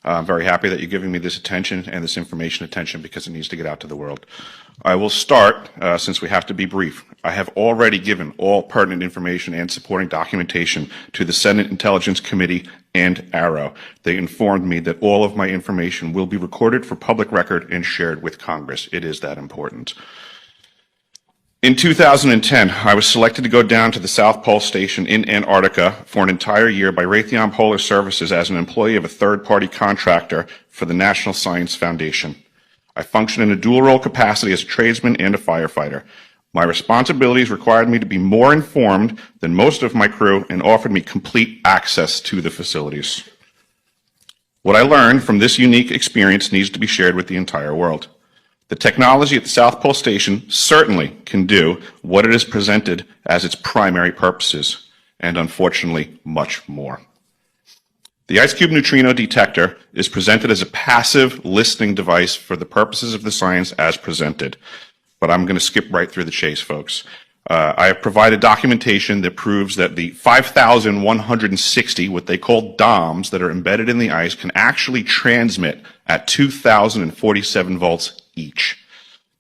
I'm very happy that you're giving me this attention and this information attention because it needs to get out to the world. I will start, since we have to be brief. I have already given all pertinent information and supporting documentation to the Senate Intelligence Committee and ARROW. They informed me that all of my information will be recorded for public record and shared with Congress. It is that important. In 2010, I was selected to go down to the South Pole Station in Antarctica for an entire year by Raytheon Polar Services as an employee of a third-party contractor for the National Science Foundation. I function in a dual-role capacity as a tradesman and a firefighter. My responsibilities required me to be more informed than most of my crew and offered me complete access to the facilities. What I learned from this unique experience needs to be shared with the entire world. The technology at the South Pole Station certainly can do what it is presented as its primary purposes, and unfortunately, much more. The IceCube neutrino detector is presented as a passive listening device for the purposes of the science as presented. But I'm going to skip right through the chase, folks. I have provided documentation that proves that the 5,160, what they call DOMs, that are embedded in the ice can actually transmit at 2,047 volts each.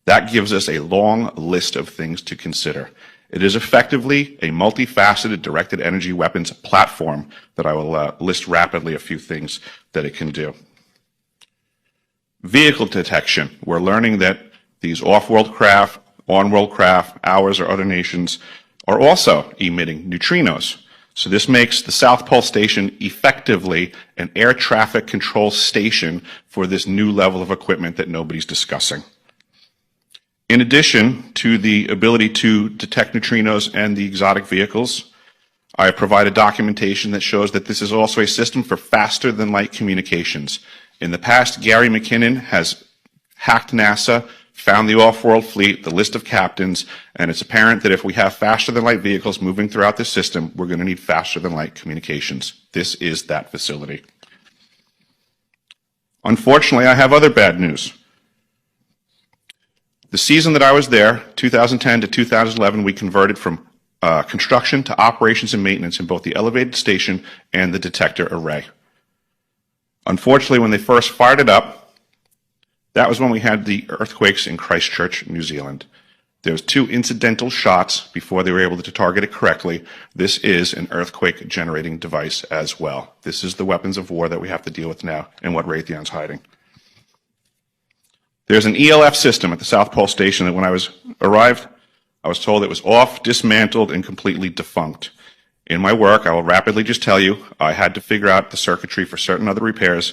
That gives us a long list of things to consider. It is effectively a multifaceted directed energy weapons platform that I will list rapidly a few things that it can do. Vehicle detection. We're learning that these off-world craft, on-world craft, ours or other nations, are also emitting neutrinos. So this makes the South Pole Station effectively an air traffic control station for this new level of equipment that nobody's discussing. In addition to the ability to detect neutrinos and the exotic vehicles, I have provided documentation that shows that this is also a system for faster than light communications. In the past, Gary McKinnon has hacked NASA, found the off-world fleet, the list of captains, and it's apparent that if we have faster-than-light vehicles moving throughout the system, we're going to need faster-than-light communications. This is that facility. Unfortunately, I have other bad news. The season that I was there, 2010 to 2011, we converted from construction to operations and maintenance in both the elevated station and the detector array. Unfortunately, when they first fired it up, that was when we had the earthquakes in Christchurch, New Zealand. There was 2 incidental shots before they were able to target it correctly. This is an earthquake generating device as well. This is the weapons of war that we have to deal with now and what Raytheon's hiding. There's an ELF system at the South Pole Station that when I arrived, I was told it was off, dismantled, and completely defunct. In my work, I will rapidly just tell you, I had to figure out the circuitry for certain other repairs,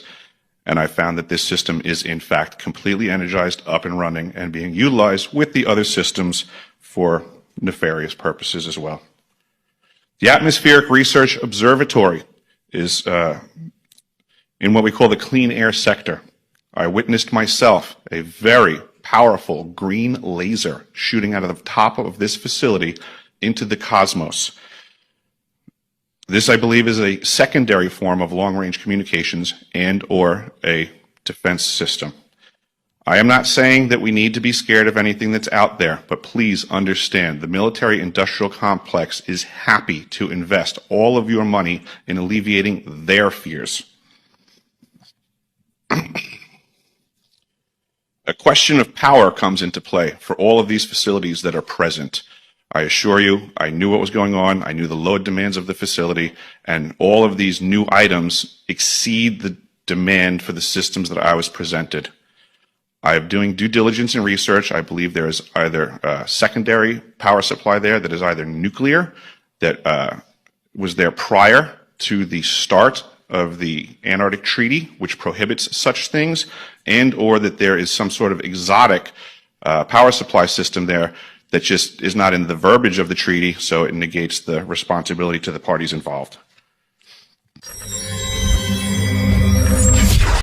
and I found that this system is, in fact, completely energized, up and running, and being utilized with the other systems for nefarious purposes as well. The Atmospheric Research Observatory is in what we call the clean air sector. I witnessed myself a very powerful green laser shooting out of the top of this facility into the cosmos. This, I believe, is a secondary form of long-range communications and or a defense system. I am not saying that we need to be scared of anything that's out there, but please understand the military-industrial complex is happy to invest all of your money in alleviating their fears. A question of power comes into play for all of these facilities that are present. I assure you, I knew what was going on, I knew the load demands of the facility, and all of these new items exceed the demand for the systems that I was presented. I am doing due diligence and research. I believe there is either a secondary power supply there that is either nuclear, that was there prior to the start of the Antarctic Treaty, which prohibits such things, and or that there is some sort of exotic power supply system there that just is not in the verbiage of the treaty, so it negates the responsibility to the parties involved.